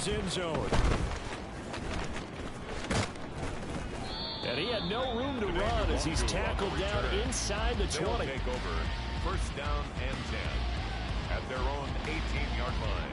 Bears end zone. And he had no room to run as he's tackled down inside the 20. Take over 1st down and 10 at their own 18-yard line.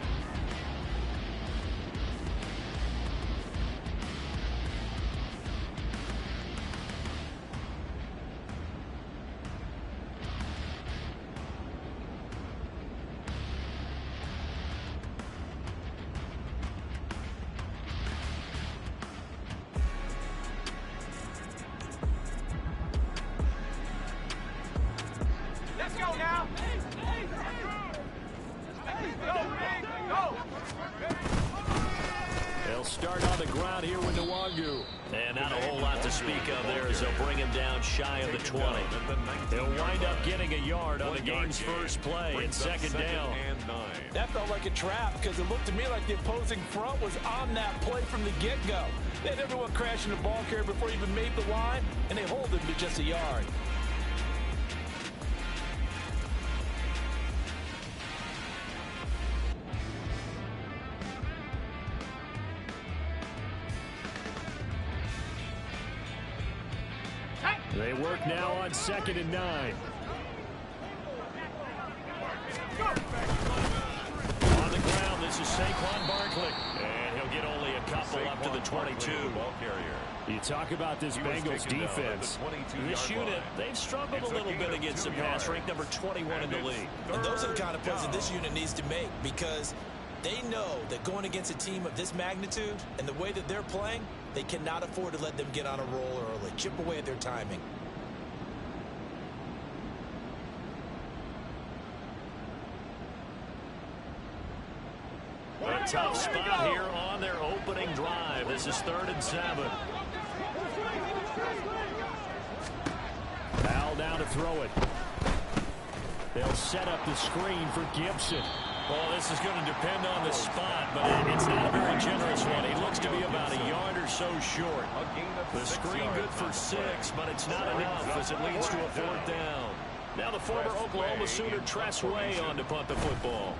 They'll start on the ground here with Nwangu. And not a whole lot to speak of there as they'll bring him down shy of the 20. He'll wind up getting a yard on the game's first play in 2nd down. That felt like a trap because it looked to me like the opposing front was on that play from the get-go. They had everyone crashing the ball carrier before he even made the line, and they hold him to just a yard. They work now on 2nd and 9. On the ground, this is Saquon Barkley. And he'll get only a couple up to the 22. You talk about this Bengals defense. This unit, they've struggled a little bit against the pass, ranked number 21 in the league. And those are the kind of plays that this unit needs to make because they know that going against a team of this magnitude and the way that they're playing, they cannot afford to let them get on a roll early, chip away at their timing. A tough spot here on their opening drive. This is 3rd and 7. Foul down to throw it. They'll set up the screen for Gibson. Well, this is going to depend on the spot, but it's not a very generous one. He looks to be about a yard or so short. The screen good for 6, but it's not enough as it leads to a 4th down. Now the former Oklahoma Sooner Tress Way on to punt the football.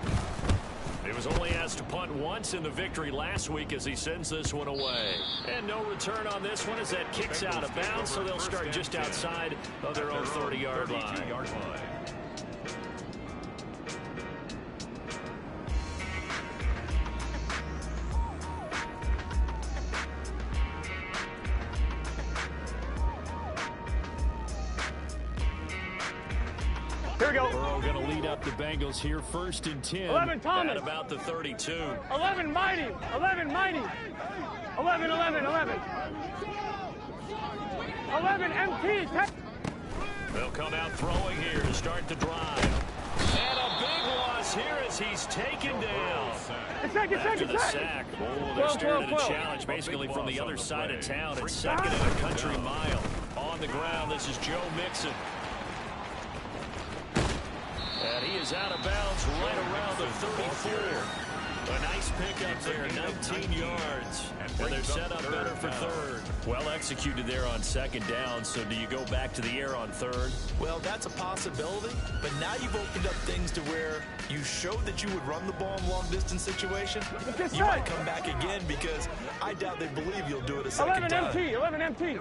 He was only asked to punt once in the victory last week as he sends this one away. And no return on this one as that kicks out of bounds, so they'll start just outside of their own 30-yard line. Here we go. Burrow going to lead up the Bengals here 1st and 10. 11 Thomas. At about the 32. 11 Mighty. 11 Mighty. 11, 11, 11. 11 MT. They'll come out throwing here to start the drive. And a big loss here as he's taken down. After the sack. Oh, they're staring at a challenge basically from the other side of town. It's 2nd and a country mile. On the ground, this is Joe Mixon. And he is out of bounds right around the 34. A nice pickup there, 19 yards. And they're set up better for 3rd. Well executed there on 2nd down, so do you go back to the air on 3rd? Well, that's a possibility, but now you've opened up things to where you showed that you would run the ball in long-distance situation. You might come back again because I doubt they believe you'll do it a second time. 11 MT.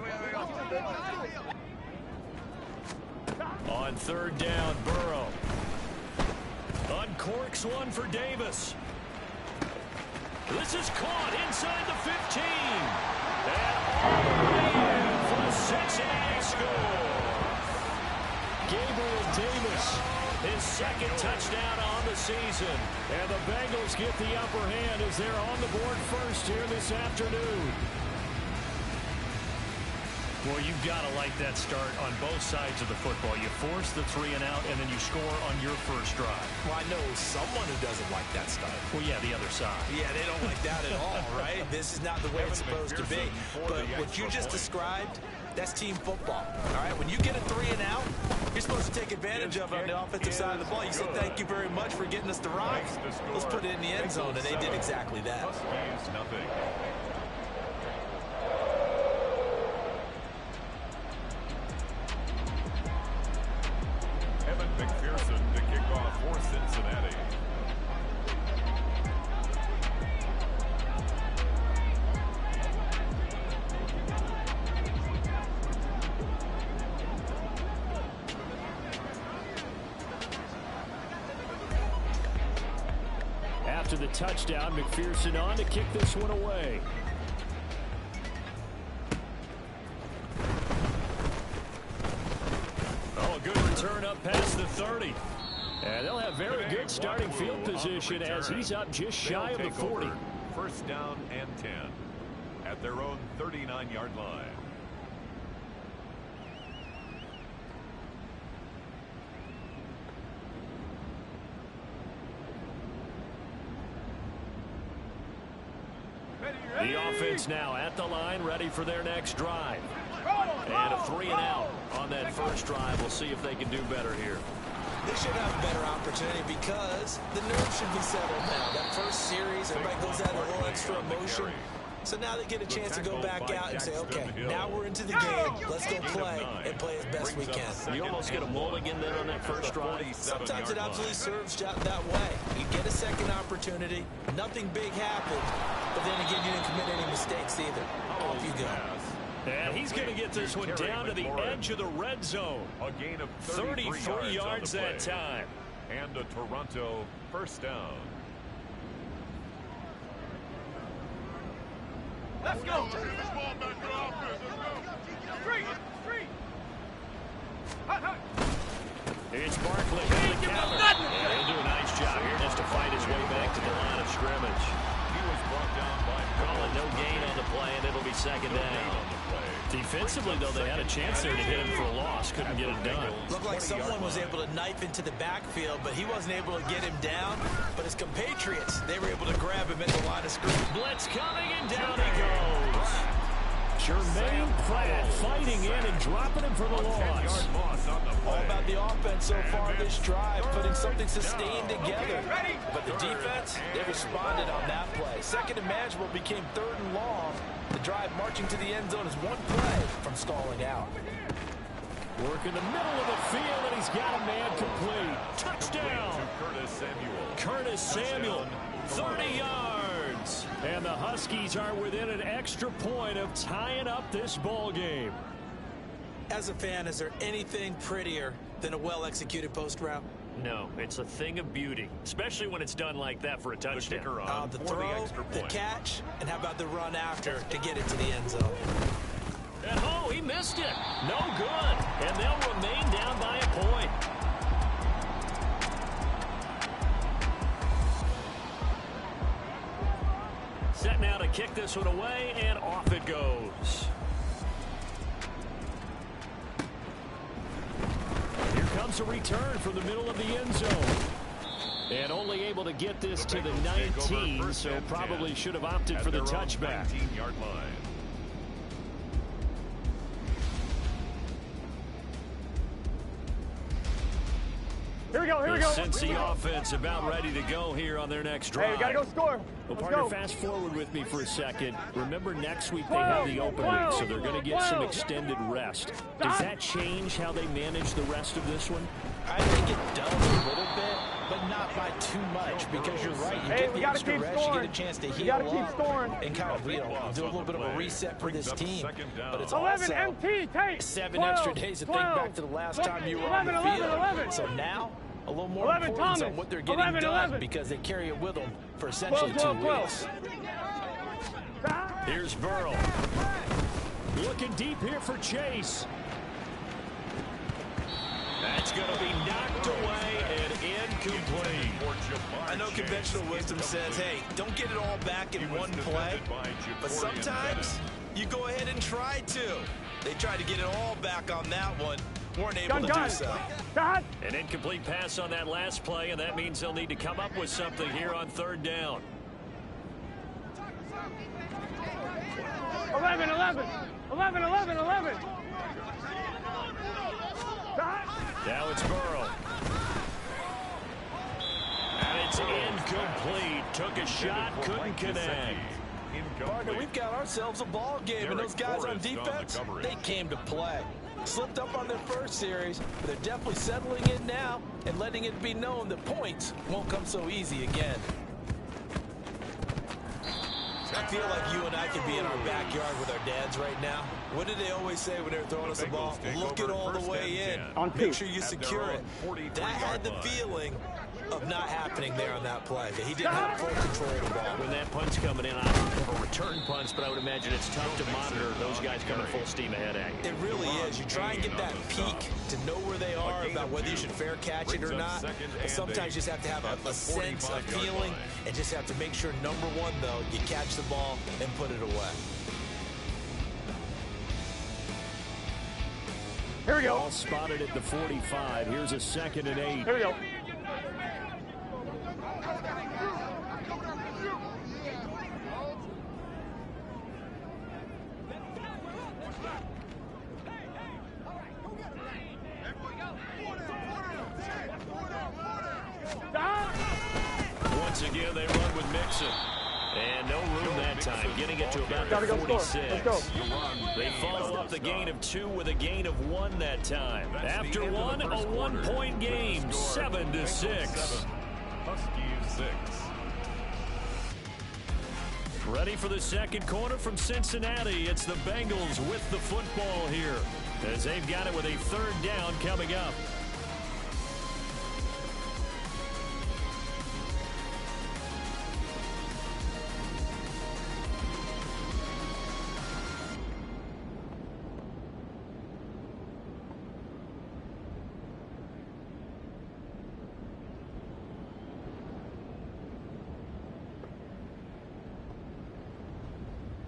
On 3rd down, Burrow uncorks one for Davis. This is caught inside the 15. And all the way in for a Cincinnati score. Gabriel Davis, his 2nd touchdown on the season. And the Bengals get the upper hand as they're on the board first here this afternoon. Well, you've got to like that start on both sides of the football. You force the 3 and out, and then you score on your first drive. Well, I know someone who doesn't like that start. Well, yeah, the other side. Yeah, they don't like that at all, right? This is not the way it's supposed to be. But what you just described, that's team football, all right? When you get a 3 and out, you're supposed to take advantage of it on the offensive side of the ball. You say, thank you very much for getting us the rock. Let's put it in the end zone, and they did exactly that. Huskies, nothing. McPherson to kick off for Cincinnati. after the touchdown. McPherson on to kick this one away. Oh, a good return up past the 30. And they'll have very good starting field position as he's up just shy of the 40. First down and 10 at their own 39-yard line. The offense now at the line, ready for their next drive. And a 3-and-out on that first drive. We'll see if they can do better here. They should have a better opportunity because the nerves should be settled now. That first series, everybody goes out a little extra emotion. So now they get a chance to go back out and say, okay, now we're into the game. Let's go play and play as best we can. You almost get a mulligan then on that first drive. Sometimes it absolutely serves that way. You get a second opportunity. Nothing big happened. But then again, you didn't commit any mistakes either. Off you go. And he's going to get this one down to the edge of the red zone. A gain of 33 yards that time. And a Toronto first down. Let's go. It's Barkley on the counter. And he'll do a nice job here just to fight his way back to the line of scrimmage. He was brought down by Calling no gain on the play, and it'll be second down. Defensively, though, they had a chance there to hit him for a loss. Couldn't get it done. Looked like someone was able to knife into the backfield, but he wasn't able to get him down. But his compatriots, they were able to grab him at the line of scrimmage. Blitz coming, and down he goes. Jermaine Pratt fighting in and dropping him for the loss. All about the offense so far this drive, putting something sustained together. But the defense, they responded on that play. Second and manageable became third and long. The drive marching to the end zone is one play from stalling out. Work in the middle of the field, and he's got a man complete. Touchdown! Curtis Samuel, 30 yards. And the Huskies are within an extra point of tying up this ball game. As a fan, is there anything prettier than a well-executed post route? No, it's a thing of beauty, especially when it's done like that for a touchdown. The throw, the catch, and how about the run after to get it to the end zone? And oh, he missed it. No good. And they'll remain down by a point. Set now to kick this one away, and off it goes. Here comes a return from the middle of the end zone. And only able to get this to the 19, so probably should have opted for the touchback. 19-yard line. Here we go, here we The go. Cincy offense about ready to go here on their next drive. Hey, we gotta go score. Well, Let's partner, go. fast forward with me for a second. Remember, next week they have the open week, so they're going to get some extended rest. Does that change how they manage the rest of this one? I think it does a little bit, but not by too much, because you're right. You get the extra rest, you get a chance to heal up and kind of do a little bit of a reset for this team. But it's 11 also MT, take 7 extra days to think back to the last time you were on the 11, field. 11. So now, a little more 11, importance Thomas. on what they're getting 11, done 11. because they carry it with them for essentially 2 weeks. Here's Burrow. Looking deep here for Chase. That's going to be knocked away and incomplete. I know conventional wisdom says, hey, don't get it all back in one play, but sometimes you go ahead and try to. They tried to get it all back on that one, weren't able to do so. An incomplete pass on that last play, and that means they'll need to come up with something here on third down. 11, 11, 11, 11, 11. Now it's Burrow. And it's incomplete. Took a shot, couldn't connect. Partner, we've got ourselves a ball game, and those guys on defense, they came to play. Slipped up on their first series, but they're definitely settling in now and letting it be known that points won't come so easy again. I feel like you and I could be in our backyard with our dads right now. What did they always say when they were throwing us a ball? Look it all the way in. Make sure you secure it. That had the feeling of not happening there on that play. He didn't have full control of the ball. When that punt's coming in, I don't have a return punch, but I would imagine it's tough to monitor those guys coming full steam ahead at you. It really is. You try and get that peek to know where they are, about whether you should fair catch it or not. But sometimes you just have to have a sense, a feeling, and just have to make sure, number one, though, you catch the ball and put it away. Here we go. Ball spotted at the 45. Here's a 2nd and 8. Here we go. Once again, they run with Mixon. And no room that time, getting it to about the 46. Let's go. They follow up the gain of 2 with a gain of 1 that time. After one, a 1-point game, 7-6. Huskies 6. Ready for the second quarter from Cincinnati. It's the Bengals with the football here, as they've got it with a 3rd down coming up.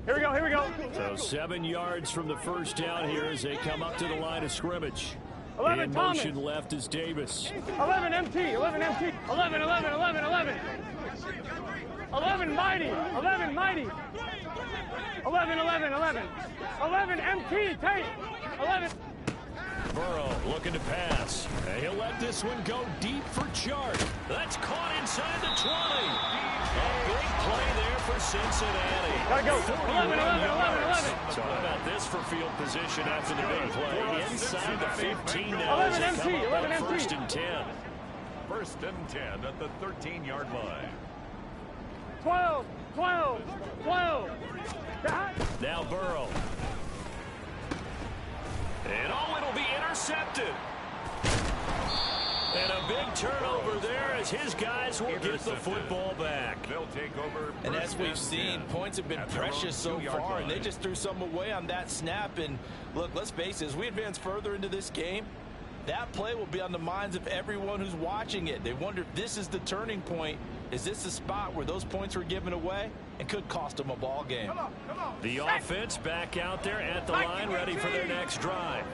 Here we go, here we go. So 7 yards from the first down here as they come up to the line of scrimmage. 11 In Thomas. motion left is Davis. 11 MT, 11 MT. 11, 11, 11, 11. 11 Mighty, 11 Mighty. 11, 11, 11. 11 MT, Tate. 11. Burrow looking to pass. And he'll let this one go deep for Chark. That's caught inside the 20. A big play there for Cincinnati. Gotta go. 11, 11, 11, 11. So how about this for field position after the big play? Inside the 15 now. 11 as they MT, come up 11 on MT. 1st and 10. 1st and 10 at the 13-yard line. 12, 12, 12. Now Burrow. And oh, it'll be intercepted. And a big turnover there as his guys will get the football back. They'll take over. And as we've seen, points have been precious so far, and they just threw some away on that snap. And look, let's face it, as we advance further into this game, that play will be on the minds of everyone who's watching it. They wonder if this is the turning point. Is this the spot where those points were given away and could cost them a ball game? The offense back out there at the line, ready for their next drive.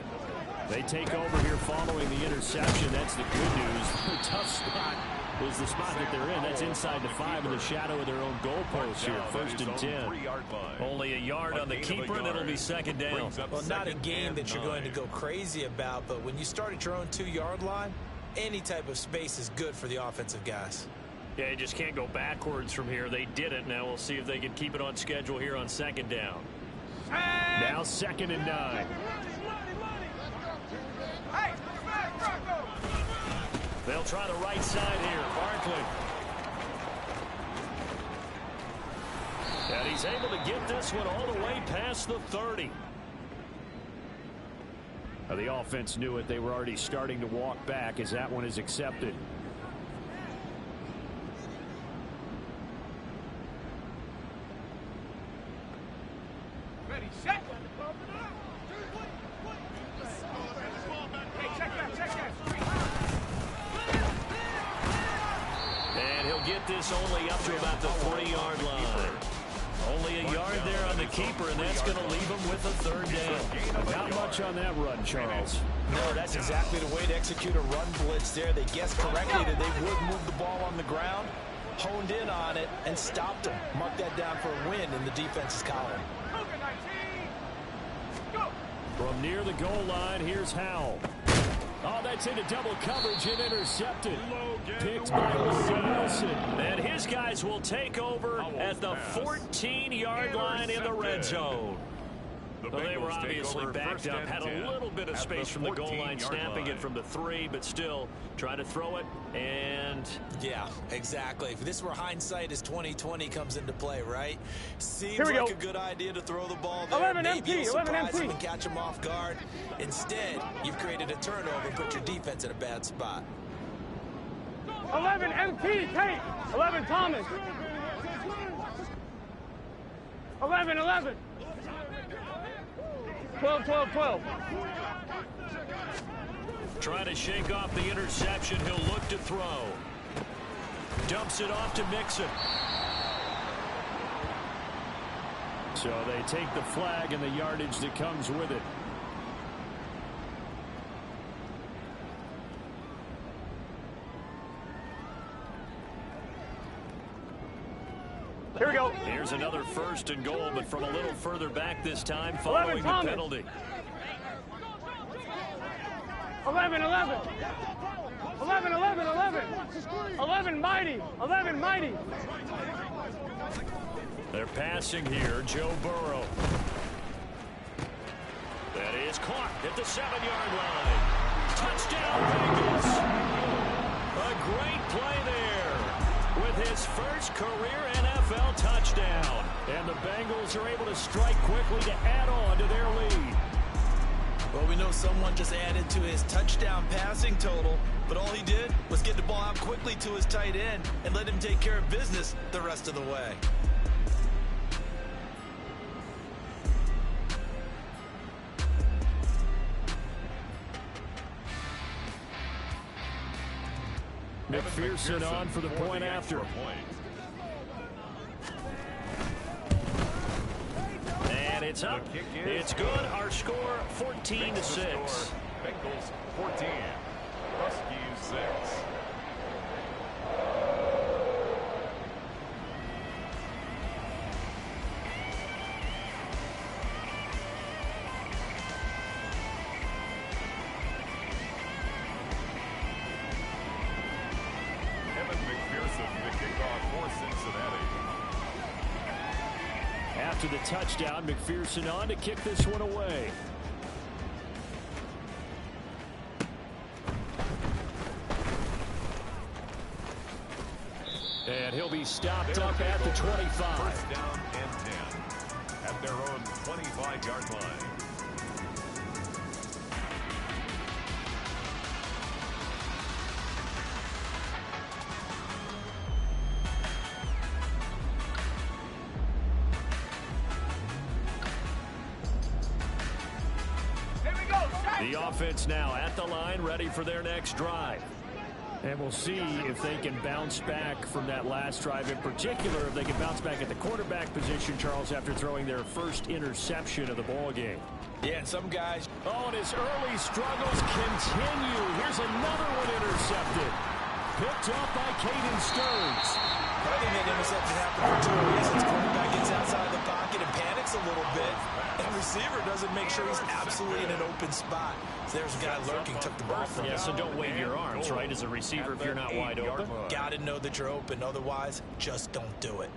They take over here following the interception. That's the good news. The tough spot is the spot that they're in. That's inside the 5 in the shadow of their own goalpost here. 1st and 10. Only a yard on the keeper, and it'll be 2nd down. Well, not a game that you're going to go crazy about, but when you start at your own 2-yard line, any type of space is good for the offensive guys. Yeah, you just can't go backwards from here. They did it. Now we'll see if they can keep it on schedule here on 2nd down. Now 2nd and 9. They'll try the right side here. Barkley. And he's able to get this one all the way past the 30. Now the offense knew it. They were already starting to walk back as that one is accepted. Ready, set. And he'll get this only up to about the 40-yard line. Only a yard there on the keeper, and that's going to leave him with a 3rd down. Not much on that run, Charles. No, that's exactly the way to execute a run blitz there. They guessed correctly that they would move the ball on the ground, honed in on it, and stopped them. Mark that down for a win in the defense's column. From near the goal line, here's Howell. Oh, that's into double coverage and intercepted. Picked by Wilson. And his guys will take over at the 14-yard line in the red zone. Well, they were obviously backed up, had a little bit of space from the goal line, snapping it from the 3, but still trying to throw it, and... Yeah, exactly. If this were hindsight as 2020 comes into play, right? Seems like a good idea to throw the ball there. 11 Maybe MT, you'll 11 surprise MT. them and catch them off guard. Instead, you've created a turnover and put your defense in a bad spot. 11 MT, Tate. 11 Thomas. 11, 11. 12, 12, 12. Trying to shake off the interception. He'll look to throw. Dumps it off to Mixon. So they take the flag and the yardage that comes with it. Here we go. Here's another 1st and goal, but from a little further back this time following the penalty. 11, 11. 11, 11, 11. 11 mighty. 11 mighty. They're passing here. Joe Burrow. That is caught at the 7-yard line. Touchdown, Bengals. A great play there with his first career NFL touchdown. And the Bengals are able to strike quickly to add on to their lead. Well, we know someone just added to his touchdown passing total, but all he did was get the ball out quickly to his tight end and let him take care of business the rest of the way. McPherson on for the point after. And it's up. It's good. Our score 14-6. Bengals 14. Huskies 6. After the touchdown, McPherson on to kick this one away. And he'll be stopped up at the 25. First down and 10 at their own 25-yard line. The offense now at the line, ready for their next drive. And we'll see if they can bounce back from that last drive. In particular, if they can bounce back at the quarterback position, Charles, after throwing their first interception of the ball game. Yeah, and some guys... Oh, and his early struggles continue. Here's another one intercepted. Picked off by Caden Stearns. I think that interception happened for 2 reasons. Quarterback gets outside the pocket and panics a little bit. And receiver doesn't make sure he's absolutely in an open spot. So there's a guy lurking, took the ball from him. Yeah, so don't wave your arms, right, as a receiver if you're not wide open. Got to know that you're open. Otherwise, just don't do it.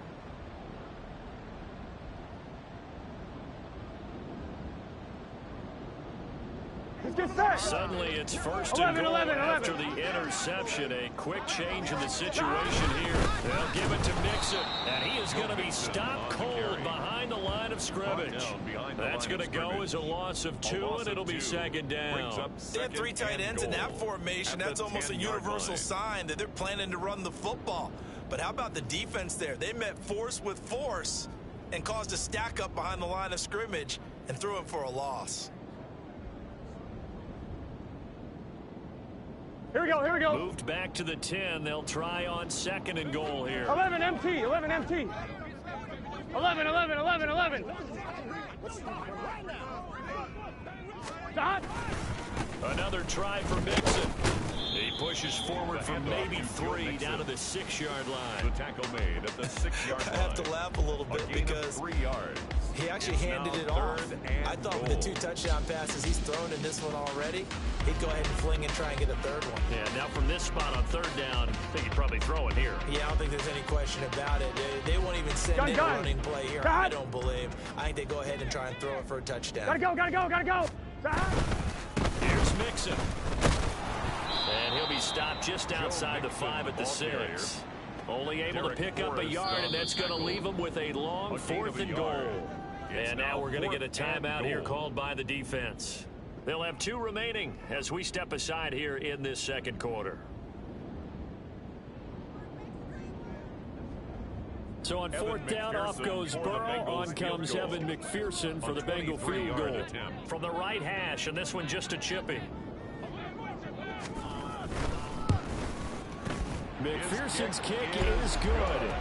Suddenly it's first and goal after the interception. A quick change in the situation here. They'll give it to Mixon, and he is going to be stopped cold behind the line of scrimmage. That's going to go as a loss of 2, and it'll be second down. They have 3 tight ends in that formation. That's almost a universal sign that they're planning to run the football. But how about the defense there? They met force with force and caused a stack up behind the line of scrimmage and threw him for a loss. Here we go, here we go. Moved back to the 10. They'll try on 2nd and goal here. 11 MT, 11 MT. 11, 11, 11, 11. Stop. Another try for Mixon. He pushes forward from maybe 3 down to the 6-yard line. The tackle made at the 6-yard line. I have to laugh a little bit because 3 yards. he actually handed it off. I thought with the 2 touchdown passes he's thrown in this one already, he'd go ahead and fling and try and get a 3rd one. Yeah, now from this spot on 3rd down, I think he'd probably throw it here. Yeah, I don't think there's any question about it. They won't even send in a running play here. I don't believe. I think they go ahead and try and throw it for a touchdown. Gotta go, gotta go, gotta go. Here's Mixon. And he'll be stopped just outside the 5 at the 6. Only able to pick up a yard, and that's going to leave him with a long 4th and goal. And now we're going to get a timeout here called by the defense. They'll have 2 remaining as we step aside here in this 2nd quarter. So on fourth down, off goes Burrow. On comes Evan McPherson for the Bengal field goal. From the right hash, and this one just a chippy. McPherson's kick is good.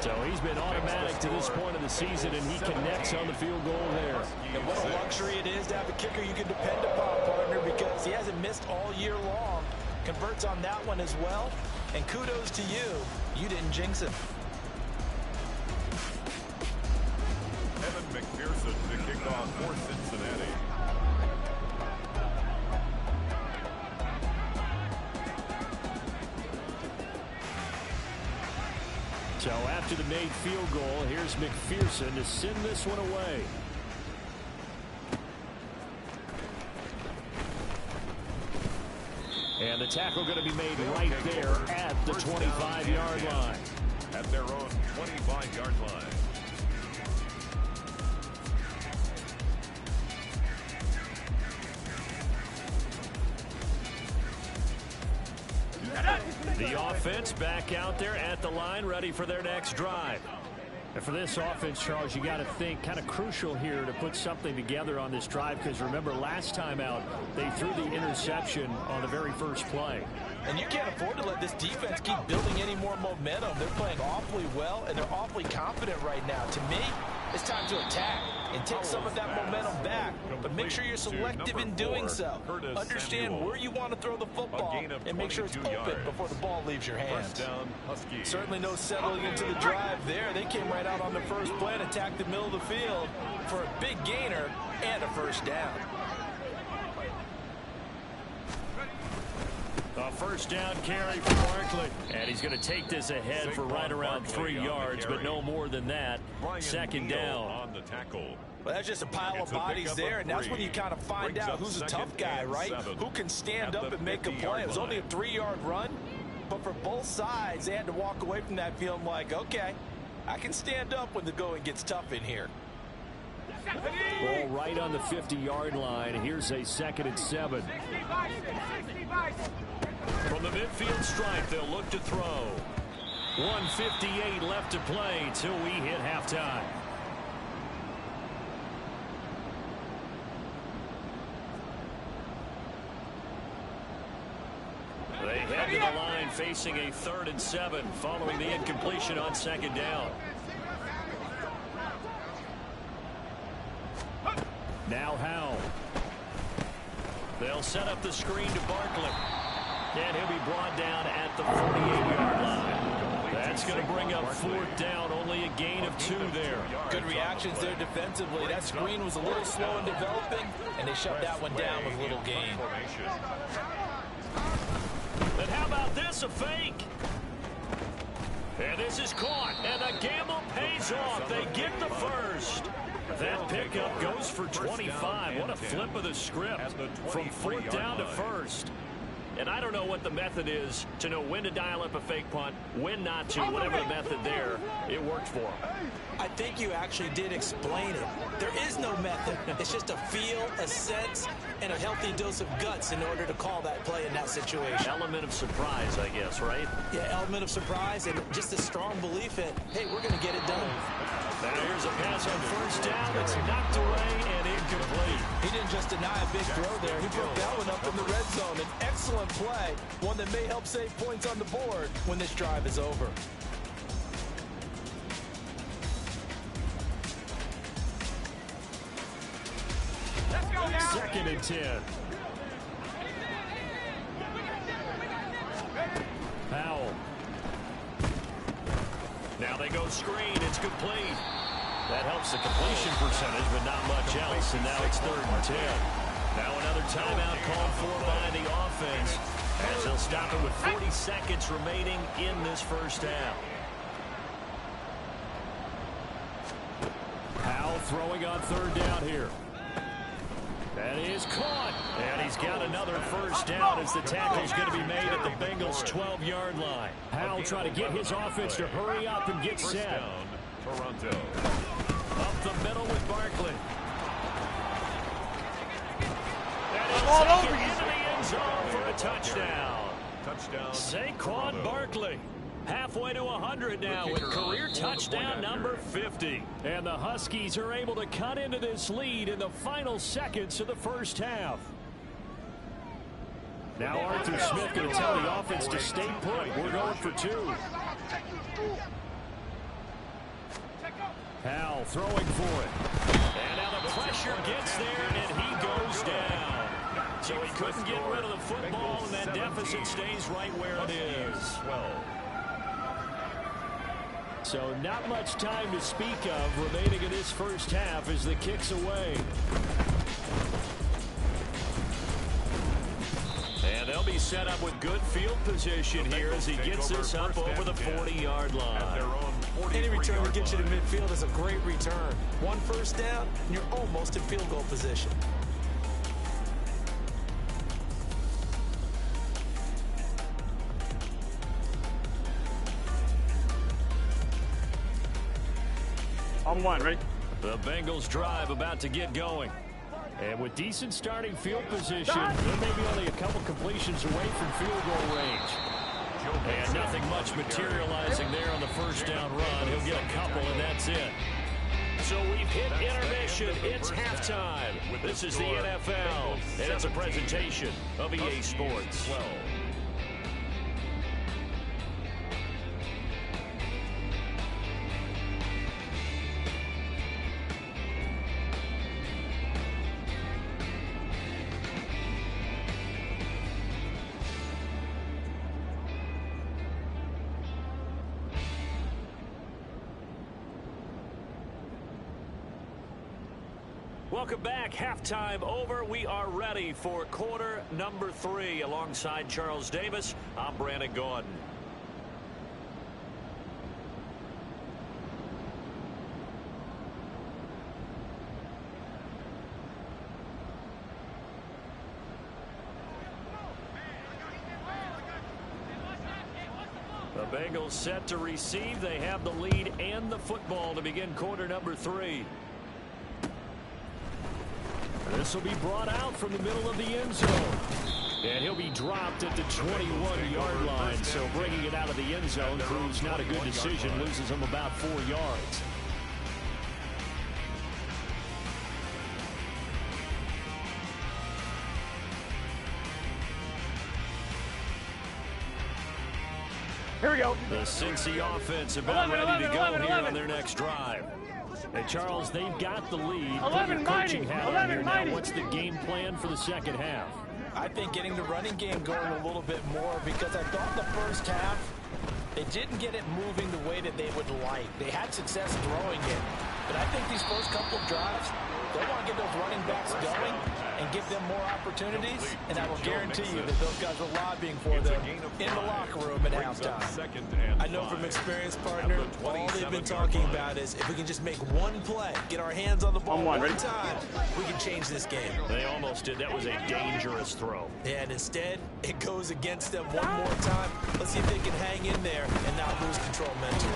So he's been automatic to this point of the season, and he connects on the field goal there. And what a luxury it is to have a kicker you can depend upon, partner, because he hasn't missed all year long. Converts on that one as well. And kudos to you. You didn't jinx him. Evan McPherson to kick off for Cincinnati. So after the made field goal, here's McPherson to send this one away. And the tackle going to be made right there at the 25-yard line. At their own 25-yard line. The offense back out there at the line, ready for their next drive. And for this offense, Charles, you got to think kind of crucial here to put something together on this drive, because remember last time out they threw the interception on the very first play. And you can't afford to let this defense keep building any more momentum. They're playing awfully well, and they're awfully confident right now. To me, it's time to attack and take some of that momentum back, but make sure you're selective in doing so. Understand where you want to throw the football and make sure it's open before the ball leaves your hands. Certainly no settling into the drive there. They came right out on the first play and attacked the middle of the field for a big gainer and a first down. A first down carry for Barkley. And he's going to take this ahead for right around 3 yards, but no more than that. Second down. On the tackle. Well, that's just a pile of bodies there, and that's when you kind of find out who's a tough guy, right? Who can stand up and make a play. It was only a 3-yard run, but for both sides, they had to walk away from that feeling like, okay, I can stand up when the going gets tough in here. Ball right on the 50-yard line. Here's a 2nd and 7. From the midfield stripe, they'll look to throw. 1:58 left to play till we hit halftime. They head to the line facing a 3rd and 7 following the incompletion on 2nd down. Now Howell. They'll set up the screen to Barkley. And he'll be brought down at the 48-yard line. That's going to bring up 4th down. Only a gain of 2 there. Good reactions there defensively. That screen was a little slow in developing, and they shut that one down with little gain. And how about this, a fake? And this is caught, and the gamble pays off. They get the first. That pickup goes for 25. What a flip of the script from 4th down to 1st. And I don't know what the method is to know when to dial up a fake punt, when not to, whatever the method there, it worked for him. I think you actually did explain it. There is no method. It's just a feel, a sense, and a healthy dose of guts in order to call that play in that situation. Element of surprise, I guess, right? Yeah, element of surprise and just a strong belief in, hey, we're going to get it done. Now here's a pass on 1st down. It's knocked away and incomplete. He didn't just deny a big throw there. He broke that one up in the red zone. An excellent play, one that may help save points on the board when this drive is over. Let's go now. 2nd and 10. Howell. Now they go screen. It's complete. That helps the completion percentage, but not much else. And now it's 3rd and 10. Now another timeout called for by the offense, as they'll stop it with 40 seconds remaining in this first half. Howell throwing on 3rd down here. That is caught. And he's got another first down as the tackle's going to be made at the Bengals' 12-yard line. Howell trying to get his offense to hurry up and get set. Toronto. Up the middle with Barkley. All over into the end zone for a touchdown. Touchdown. Saquon Barkley. Halfway to 100 now with career touchdown number 50. And the Huskies are able to cut into this lead in the final seconds of the first half. Now Arthur Smith going to tell the offense to stay put. We're going for 2. Howell throwing for it. And now the pressure gets there, and he goes down. So he couldn't get rid of the football, and that deficit stays right where it is. So not much time to speak of remaining in this first half as the kick's away. And they'll be set up with good field position here as he gets this up over the 40-yard line. Any return that gets you to midfield is a great return. 1 first down, and you're almost in field goal position. On 1, ready? The Bengals drive about to get going. And with decent starting field position, they may be only a couple completions away from field goal range. And nothing much materializing there on the first down run. He'll get a couple, and that's it. So we've hit intermission. It's halftime. This is the NFL, and it's a presentation of EA Sports. Welcome back. Halftime over. We are ready for quarter number 3. Alongside Charles Davis, I'm Brandon Gordon. The Bengals set to receive. They have the lead and the football to begin quarter number 3. This will be brought out from the middle of the end zone. And he'll be dropped at the 21-yard line. So bringing it out of the end zone proves not a good decision. Loses him about 4 yards. Here we go. The Cincy offense about ready to go here on their next drive. Hey, Charles, they've got the lead. 11 Coaching hat on here now. mighty. What's the game plan for the second half? I think getting the running game going a little bit more, because I thought the first half, they didn't get it moving the way that they would like. They had success throwing it. But I think these first couple of drives, they want to get those running backs going and give them more opportunities. And I will guarantee you that those guys were lobbying for them in the locker room at halftime. I know from experience, partner, all they've been talking about is if we can just make one play, get our hands on the ball one time, we can change this game. They almost did. That was a dangerous throw. And instead, it goes against them one more time. Let's see if they can hang in there and not lose control mentally.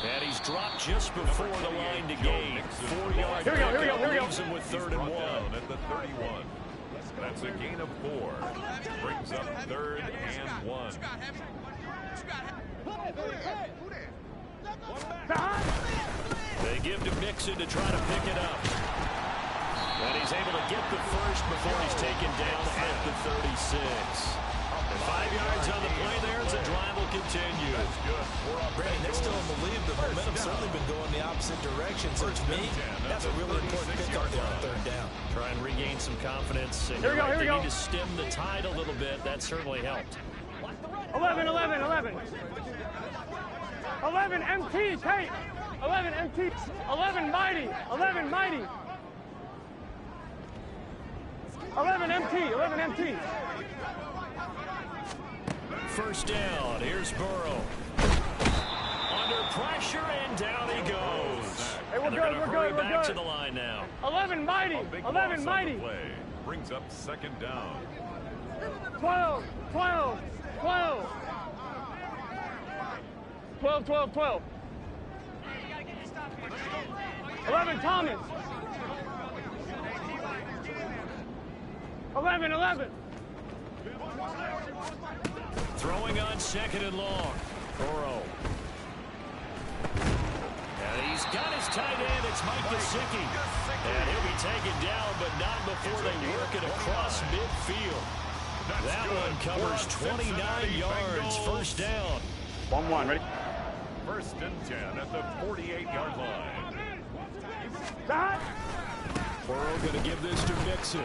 And he's dropped just before the line to gain. 4-yard Here we go. leaves him with 3rd and 1. At the 31. That's a gain of 4. Brings up 3rd and 1. They give to Mixon to try to pick it up. And he's able to get the first before he's taken down at the 36. 5 yards on the play there as the drive will continue. Brandon, they're still in the lead. The momentum's certainly been going the opposite direction. So to me, that's a really important pickup there on 3rd down. Try and regain some confidence. And Here we go. they need to stem the tide a little bit. That certainly helped. 11 MT, Tate. 11 MT. 11 mighty. 11 mighty. 11 MT. First down. Here's Burrow. Under pressure, and down he goes. Hey, we're And they're good, going to hurry we're back good. to the line now. 11 mighty. 11 mighty. Play. Brings up 2nd down. 12. 11 Thomas. 11. Throwing on 2nd and long. Burrow. And he's got his tight end. It's Mike Gesicki. And he'll be taken down, but not before they work it across midfield. That one covers 29 yards. First down. 1-1, ready? First and 10 at the 48-yard line. Burrow going to give this to Mixon.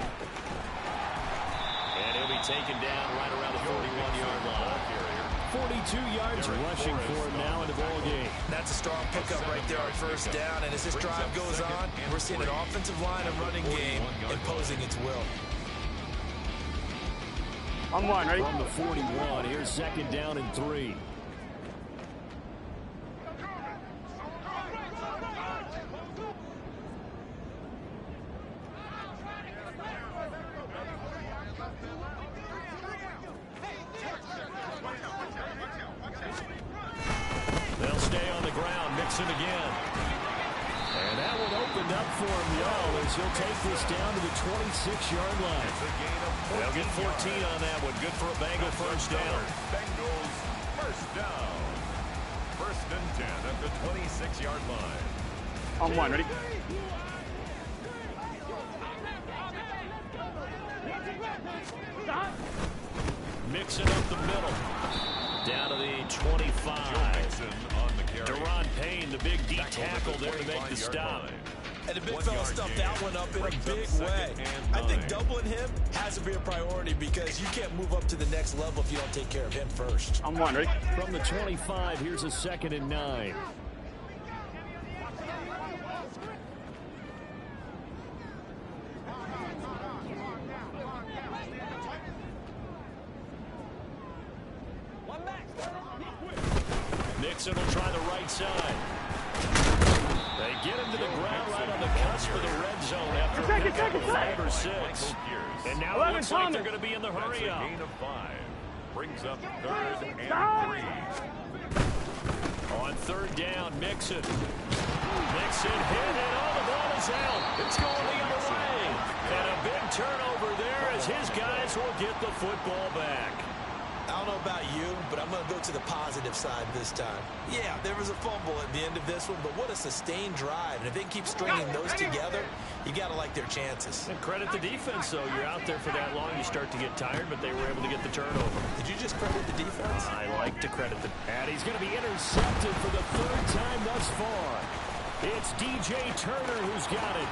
And he'll be taken down right around the 41-yard line. 42 yards rushing for him now in the ball game. That's a strong pickup right there on first down. And as this drive goes on, we're seeing an offensive line and running game imposing its will. 1-1, ready? From the 41, here's second down and 3. They'll stay on the ground. Mixon again. And that one opened up for him well as he'll take this down to the 26-yard line. They'll get 14 on that one. Good for a Bengal first down. Bengals first down. First and 10 at the 26-yard line. 1-1, ready? Mixing up the middle. Down to the 25. Deron Payne, the big D tackle there to make the stop. And the big fella stuffed that one up in a big way. I think doubling him has to be a priority because you can't move up to the next level if you don't take care of him first. 1-1, ready? From the 25, here's a second and 9. Mixon will try the right side. They get him to the ground right on the cusp of the red zone after a pickup of 5 or 6. And now it looks like they're going to be in the hurry up. Gain of 5. Brings up third and 3. On third down, Mixon. Mixon hit, and the ball is out. It's going the other way. And a big turnover there as his guys will get the football back. I don't know about you, but I'm going to go to the positive side this time. Yeah, there was a fumble at the end of this one, but what a sustained drive. And if they keep stringing those together, you got to like their chances. And credit the defense, though. You're out there for that long, you start to get tired, but they were able to get the turnover. Did you just credit the defense? I like to credit the... And he's going to be intercepted for the 3rd time thus far. It's DJ Turner who's got it.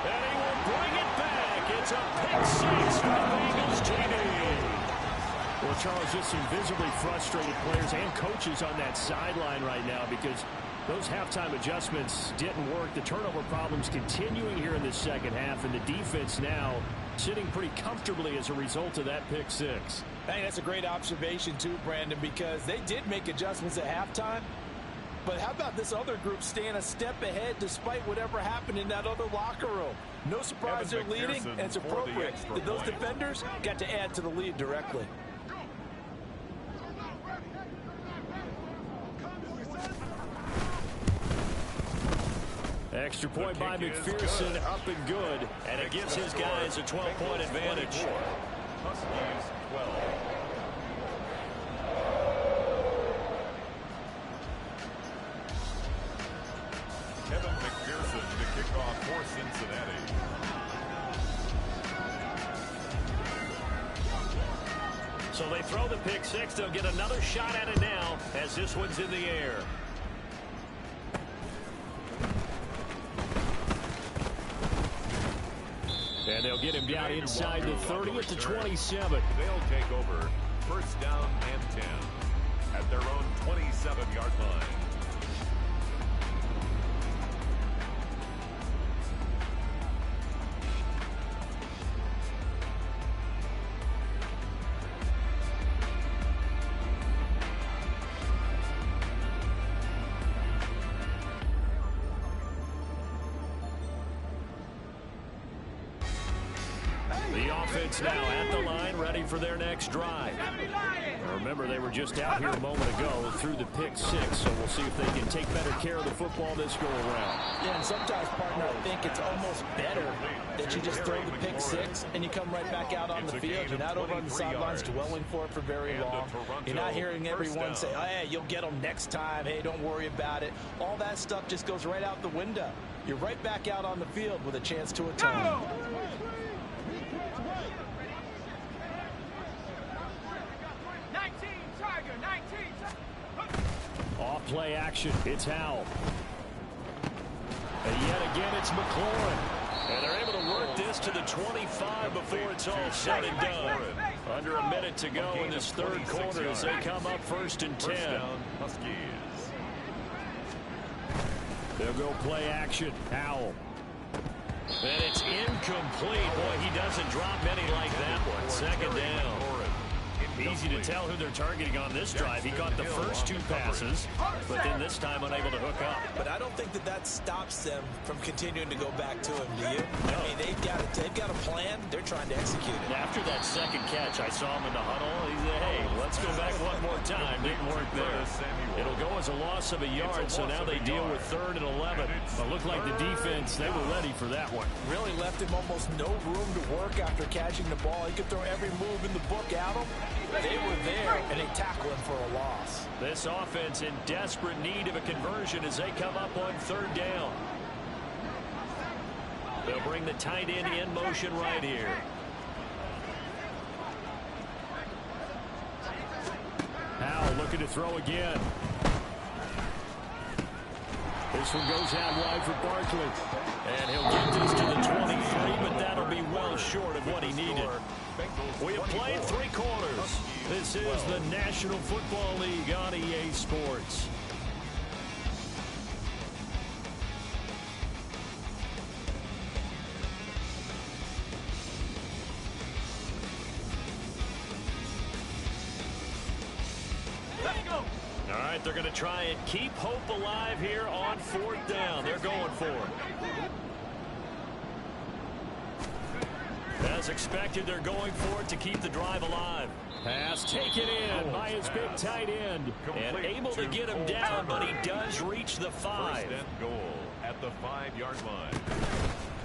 And he will bring it back. It's a pick 6 for the Bengals, JD. Well, Charles, just some visibly frustrated players and coaches on that sideline right now because those halftime adjustments didn't work. The turnover problems continuing here in the second half, and the defense now sitting pretty comfortably as a result of that pick 6. Hey, that's a great observation too, Brandon, because they did make adjustments at halftime. But how about this other group staying a step ahead despite whatever happened in that other locker room? No surprise they're leading, and it's appropriate that those defenders got to add to the lead directly. Extra point by McPherson, up and good, and it gives his guys a 12-point advantage. Huskies 12. Kevin McPherson to kick off for Cincinnati. So they throw the pick 6. They'll get another shot at it now as this one's in the air. And they'll get him down inside the 30 at the 27. They'll take over first down and 10 at their own 27-yard line. The offense now at the line, ready for their next drive. Remember, they were just out here a moment ago through the pick 6, so we'll see if they can take better care of the football this go-around. Yeah, and sometimes, partner, I think it's almost better that you just throw the pick 6 and you come right back out on the field. You're not over on the sidelines dwelling for it for very long. You're not hearing everyone say, oh, hey, you'll get them next time. Hey, don't worry about it. All that stuff just goes right out the window. You're right back out on the field with a chance to atone. Off play action. It's Howell. And yet again, it's McLaurin. And they're able to work this to the 25 before it's all said and done. Under a minute to go in this third quarter as they come up 1st and 10. Huskies. They'll go play action. Howell. And it's incomplete. Boy, he doesn't drop many like that one. 2nd down. Easy to tell who they're targeting on this drive. He caught the first 2 passes, but then this time unable to hook up. But I don't think that stops them from continuing to go back to him, do you? No. I mean, they've got a plan. They're trying to execute it. And after that second catch, I saw him in the huddle. He said, hey, let's go back one more time. Didn't work there. It'll go as a loss of a yard, so now they deal with 3rd and 11. But looked like the defense, they were ready for that one. Really left him almost no room to work after catching the ball. He could throw every move in the book at him. They were there, and they tackle him for a loss. This offense in desperate need of a conversion as they come up on 3rd down. They'll bring the tight end in motion right here. Howell looking to throw again. This one goes out wide for Barkley. And he'll get this to the 23, but that'll be well short of what he needed. We have played 3 quarters. This is the National Football League on EA Sports. All right, they're going to try and keep hope alive here on 4th down. They're going for it. As expected, they're going for it to keep the drive alive. Pass taken in by his big tight end. And able to get him down, but he does reach the 5. 1st and goal at the 5-yard line.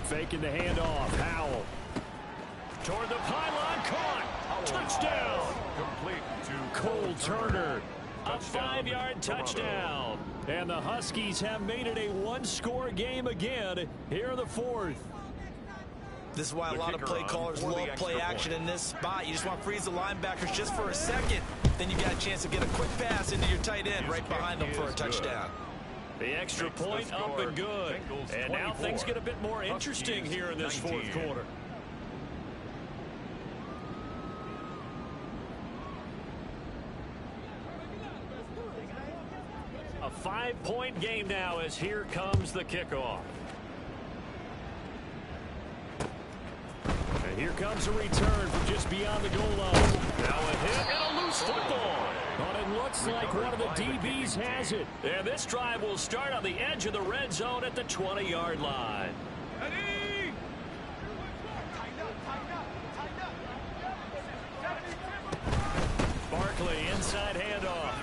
Faking the handoff. Howell. Toward the pylon. Caught. Touchdown. Complete to Cole Turner. A 5-yard touchdown. And the Huskies have made it a 1-score game again here in the 4th. This is why a lot of play callers love play action in this spot. You just want to freeze the linebackers just for a second. Then you got a chance to get a quick pass into your tight end right behind them for a touchdown. The extra point up and good. And now things get a bit more interesting here in this 4th quarter. A 5-point game now as here comes the kickoff. And here comes a return from just beyond the goal line. Now a hit and a loose football. But it looks like one of the DBs has it. And this drive will start on the edge of the red zone at the 20-yard line. Barkley inside handoff.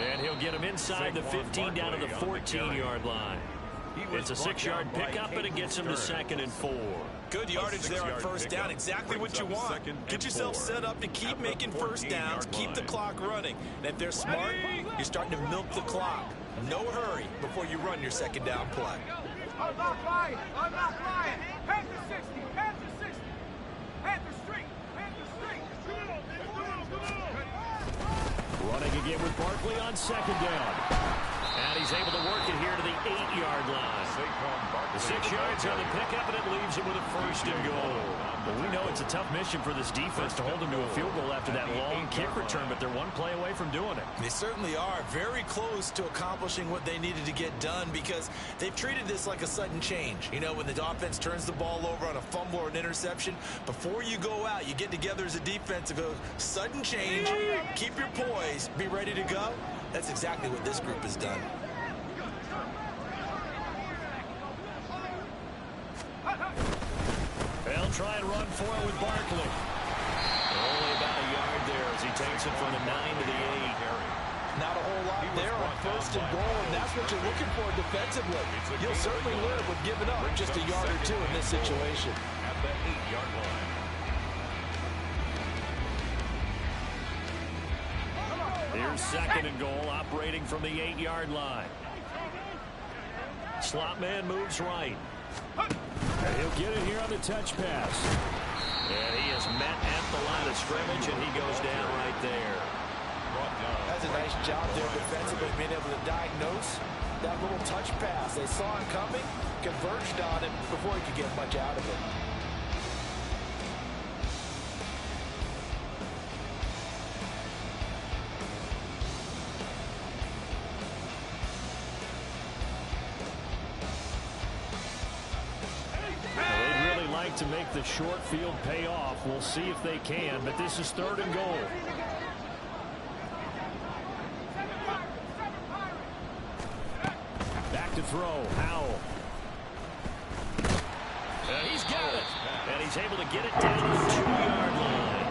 And he'll get him inside the 15 down to the 14-yard line. It's a 6-yard pickup, and it gets him to 2nd and 4. Good yardage there on 1st down. Exactly what you want. Get yourself set up to keep making 1st downs, keep the clock running. And if they're smart, you're starting to milk the clock. No hurry before you run your 2nd down play. I'm not lying. I'm not lying. Panther 60. Panther 60. Panther Street. Panther Street. Running again with Barkley on 2nd down. And he's able to work it here to the 8-yard line. The 6 yards on the pickup, and it leaves him with a 1st and goal. Well, we know it's a tough mission for this defense to hold them to a field goal after that long kick return, but they're one play away from doing it. They certainly are very close to accomplishing what they needed to get done because they've treated this like a sudden change. You know, when the offense turns the ball over on a fumble or an interception, before you go out, you get together as a defense and go, sudden change, keep your poise, be ready to go. That's exactly what this group has done. They'll They'll try and run for it with Barkley. Only about a yard there as he takes it from the 9 to the 8. Not a whole lot there on first and goal, and that's what you're looking for defensively. You'll certainly live with giving up just a yard or two in this situation. At the 8-yard line. Here's second and goal, operating from the 8-yard line. Slot man moves right. And he'll get it here on the touch pass. And he is met at the line of scrimmage, and he goes down right there. That's a nice job there defensively, being able to diagnose that little touch pass. They saw it coming, converged on it before he could get much out of it. To make the short field pay off. We'll see if they can, but this is third and goal. Back to throw. Howell. And he's got it. And he's able to get it down to the 2-yard line.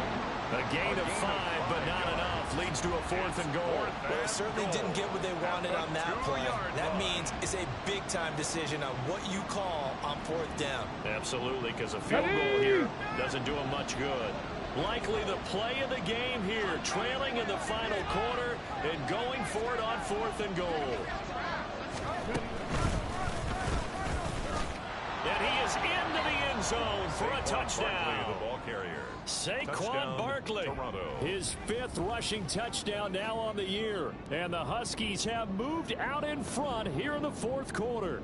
A gain of 5, but not enough. Leads to a 4th and goal. Well, they certainly didn't get what they wanted on that play. That means it's a big-time decision on what you call on 4th down. Absolutely, because a field goal here doesn't do him much good. Likely the play of the game here, trailing in the final quarter and going for it on 4th and goal. And he is into the end zone for a touchdown. The ball carrier. Saquon Barkley. His 5th rushing touchdown now on the year. And the Huskies have moved out in front here in the 4th quarter.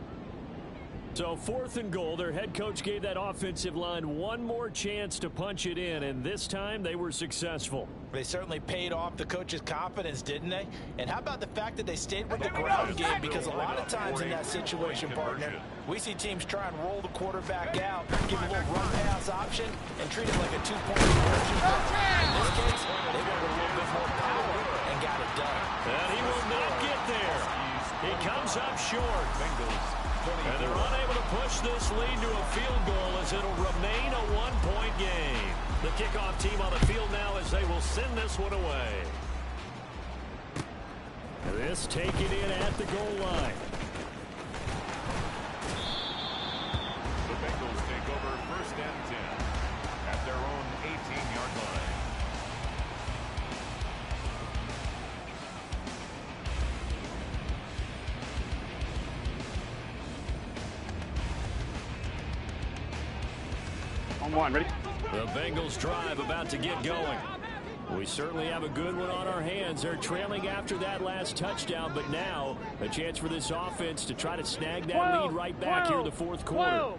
So 4th and goal, their head coach gave that offensive line one more chance to punch it in, and this time they were successful. They certainly paid off the coach's confidence, didn't they? And how about the fact that they stayed with the ground game? Because a lot of times in that situation, partner, we see teams try and roll the quarterback out, give a little run pass option, and treat it like a 2-point conversion. In this case, they went with a little bit more power and got it done. And he will not get there. He comes up short. Bengals. And they're unable to push this lead to a field goal as it'll remain a 1-point game. The kickoff team on the field now as they will send this one away. This taken in at the goal line. The Bengals take over 1st and 10 at their own 18-yard line. On 1, ready? The Bengals drive about to get going. We certainly have a good one on our hands. They're trailing after that last touchdown, but now a chance for this offense to try to snag that lead right back here in the 4th quarter.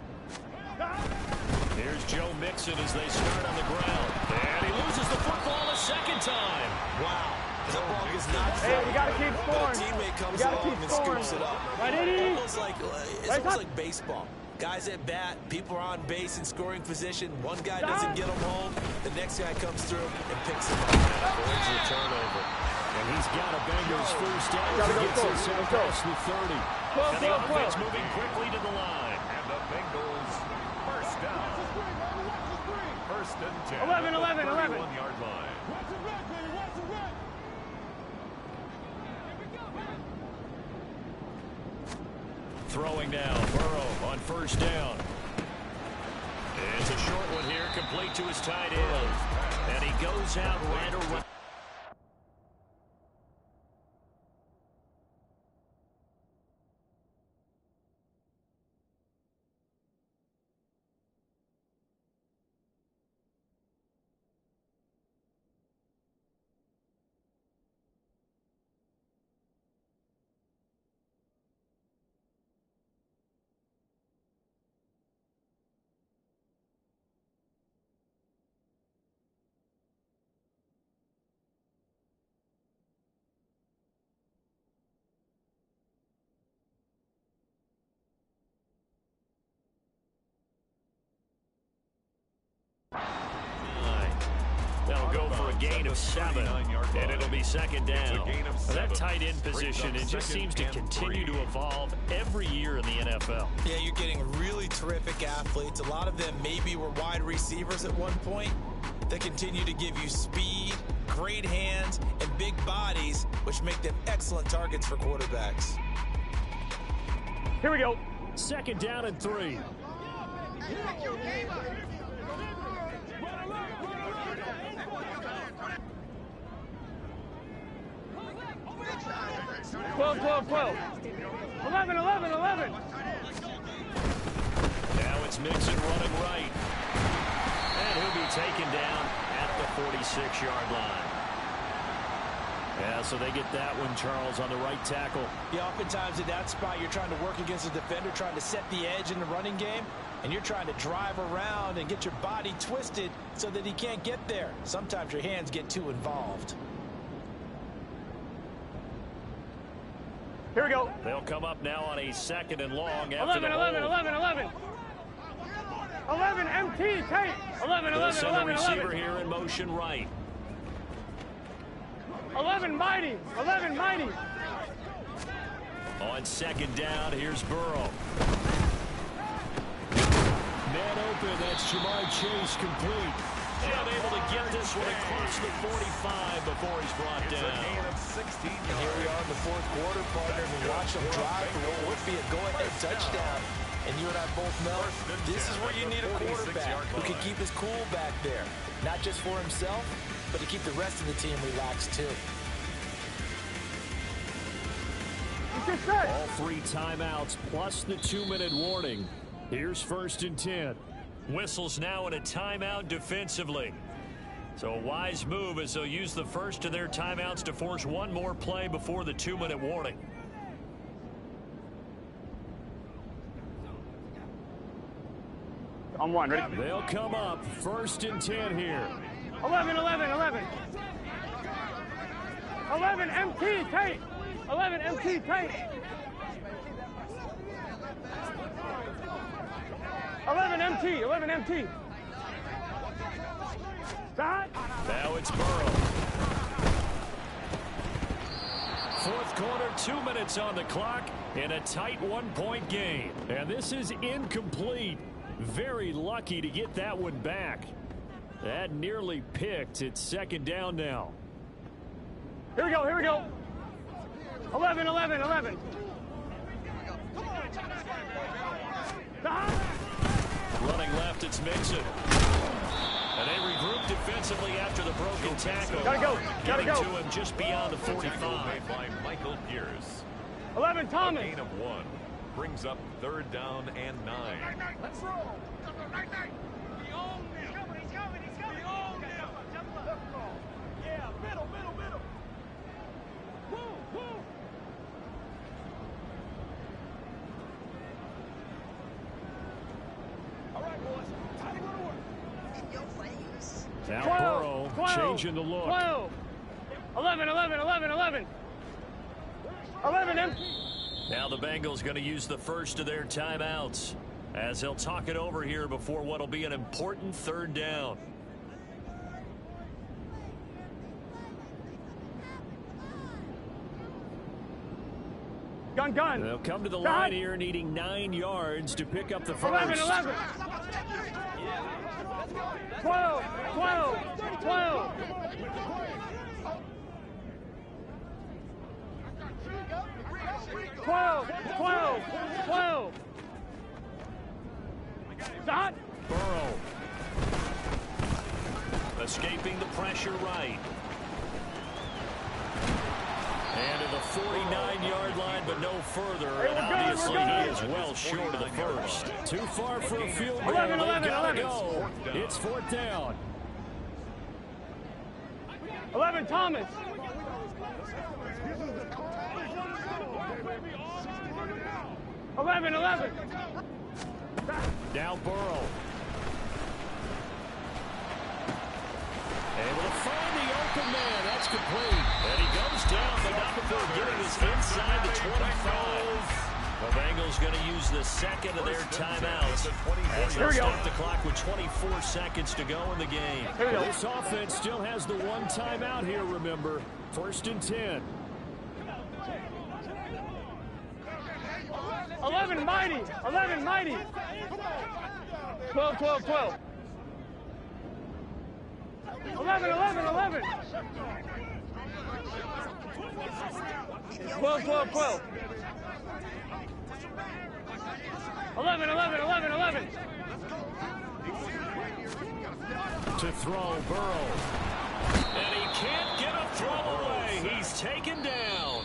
Here's Joe Mixon as they start on the ground. And he loses the football a second time. Wow. That ball gets knocked Hey, we got to keep but a scoring. teammate comes We gotta along keep and scoring. scoops it up. Ready? It's almost like baseball. Guys at bat, people are on base in scoring position. One guy doesn't get them home. The next guy comes through and picks him up. Avoids the turnover. And he's got a Bengals first down as he gets this out past the 30. And the offense moving quickly to the line. And the Bengals 1st down. 1st and 10. 11, 11, 11. 31-yard line. Throwing now, Burrow on 1st down. It's a short one here, complete to his tight end. And he goes out right around. They'll go for a gain of 7, and it'll be second down. That tight end position, it just seems to continue to evolve every year in the NFL. Yeah, you're getting really terrific athletes. A lot of them maybe were wide receivers at one point. They continue to give you speed, great hands, and big bodies, which make them excellent targets for quarterbacks. Here we go. Second down and 3. 12, 12, 12. 11, 11, 11. Now it's Mixon running right. And he'll be taken down at the 46-yard line. Yeah, so they get that one, Charles, on the right tackle. Yeah, oftentimes in that spot, you're trying to work against a defender, trying to set the edge in the running game, and you're trying to drive around and get your body twisted so that he can't get there. Sometimes your hands get too involved. Here we go. They'll come up now on a 2nd and long after 11, the 11, hold. 11, 11. 11, MT, tight. 11, 11, Send 11, the receiver 11. here in motion right. 11, mighty. 11, mighty. On 2nd down, here's Burrow. Man open, that's Jamar Chase complete. And able to get this one across the 45 before he's brought down. And here we are in the 4th quarter, partner, and watch them drive for what would be a go-ahead touchdown. And you and I both know this is where you need a quarterback who can keep his cool back there. Not just for himself, but to keep the rest of the team relaxed too. All 3 timeouts plus the 2-minute warning. Here's 1st and 10. Whistles now in a timeout defensively. So a wise move as they'll use the first of their timeouts to force one more play before the 2-minute warning. On 1, ready? They'll come up 1st and 10 here. 11, 11, 11. 11, MT, tight. 11, MT, tight. 11, MT, 11, MT. Stop. Now it's Burrow. 4th quarter, 2 minutes on the clock in a tight 1-point game. And this is incomplete. Very lucky to get that one back. That nearly picked. It's 2nd down now. Here we go, here we go. 11, 11, 11. Stop. Running left, it's Mixon. And they regroup defensively after the broken tackle. Gotta go, gotta Getting go. to him just beyond the 45. Made by Michael Pierce. 11, A Thomas. gain of 1 brings up 3rd down and 9. Let's roll. He owned him. He's coming. He owned him. Yeah, middle. Woo. All right, boys. Time to go to work. In your face. Now 12, Burrow changing the look. 12. 11, 11, 11, 11. 11, empty. Now the Bengals going to use the first of their timeouts as they'll talk it over here before what will be an important 3rd down. Gun. They'll come to the line here needing 9 yards to pick up the first. 11, 11. 12. 12. Stop. Burrow. Escaping the pressure right. And to the 49-yard line, but no further. And obviously he is well short of the first. Too far for a field goal. 11, They 11, gotta 11. go. It's 4th down. 11, Thomas. 11. Now Burrow. Able to find the open man. That's complete. And he goes down, but not before getting us inside the 25. The Bengals going to use the second of their timeouts as they stop the clock with 24 seconds to go in the game. This offense still has the one timeout here, remember. 1st and 10. 11 mighty. 11 mighty. 12, 12, 12. 11, 11, 11. 12, 12, 12. 11, 11, 11, 11. To throw, Burrow. And he can't get a throw away. He's taken down.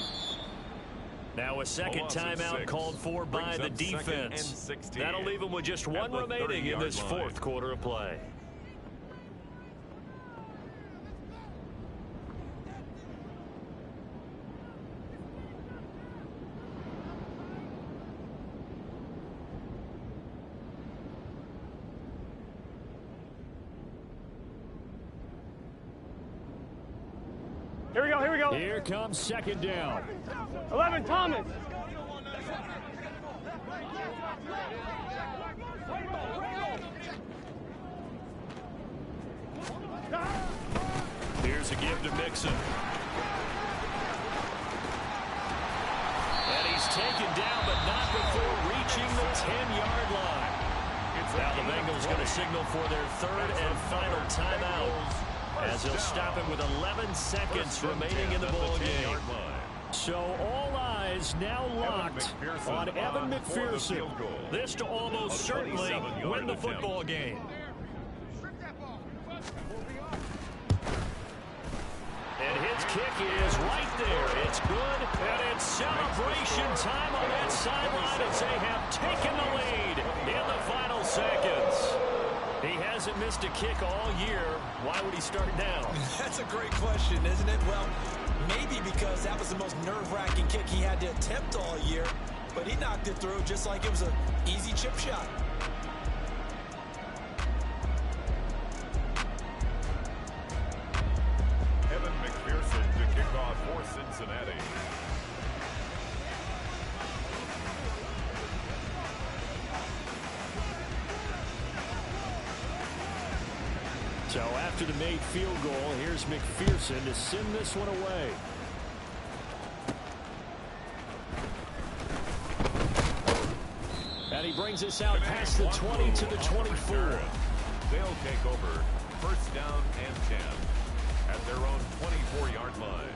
Now a second timeout called for by the defense. That'll leave him with just one remaining in this 4th quarter of play. Here we go, here we go. Here comes 2nd down. 11, Thomas. Here's a give to Mixon. And he's taken down, but not before reaching the 10-yard line. Now the Bengals going to signal for their 3rd and final timeout, as they'll stop it with 11 seconds remaining in the ball game. So all eyes now locked on Evan McPherson. This to almost certainly win the football game. And his kick is right there. It's good, and it's celebration time on that sideline as they have taken the lead in the final seconds. He hasn't missed a kick all year. Why would he start now? That's a great question, isn't it? Well, maybe because that was the most nerve-wracking kick he had to attempt all year, but he knocked it through just like it was an easy chip shot. Evan McPherson to kick off for Cincinnati. So after the made field goal, here's McPherson to send this one away. And he brings us out past the 20 to the 24. They'll take over 1st down and 10 at their own 24-yard line.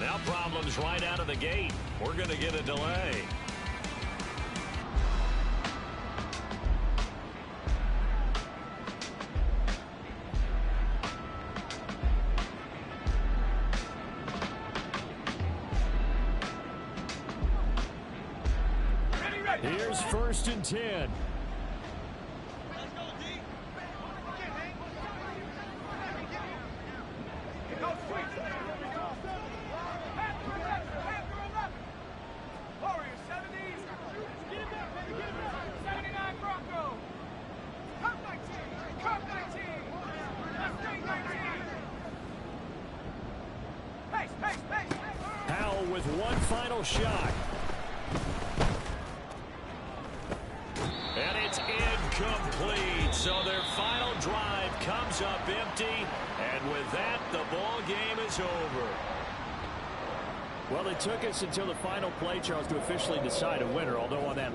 Now problems right out of the gate. We're going to get a delay. Here's 1st and 10. Howell with one final shot. And it's incomplete. So their final drive comes up empty. And with that, the ball game is over. Well, it took us until the final play, Charles, to officially decide a winner, although on that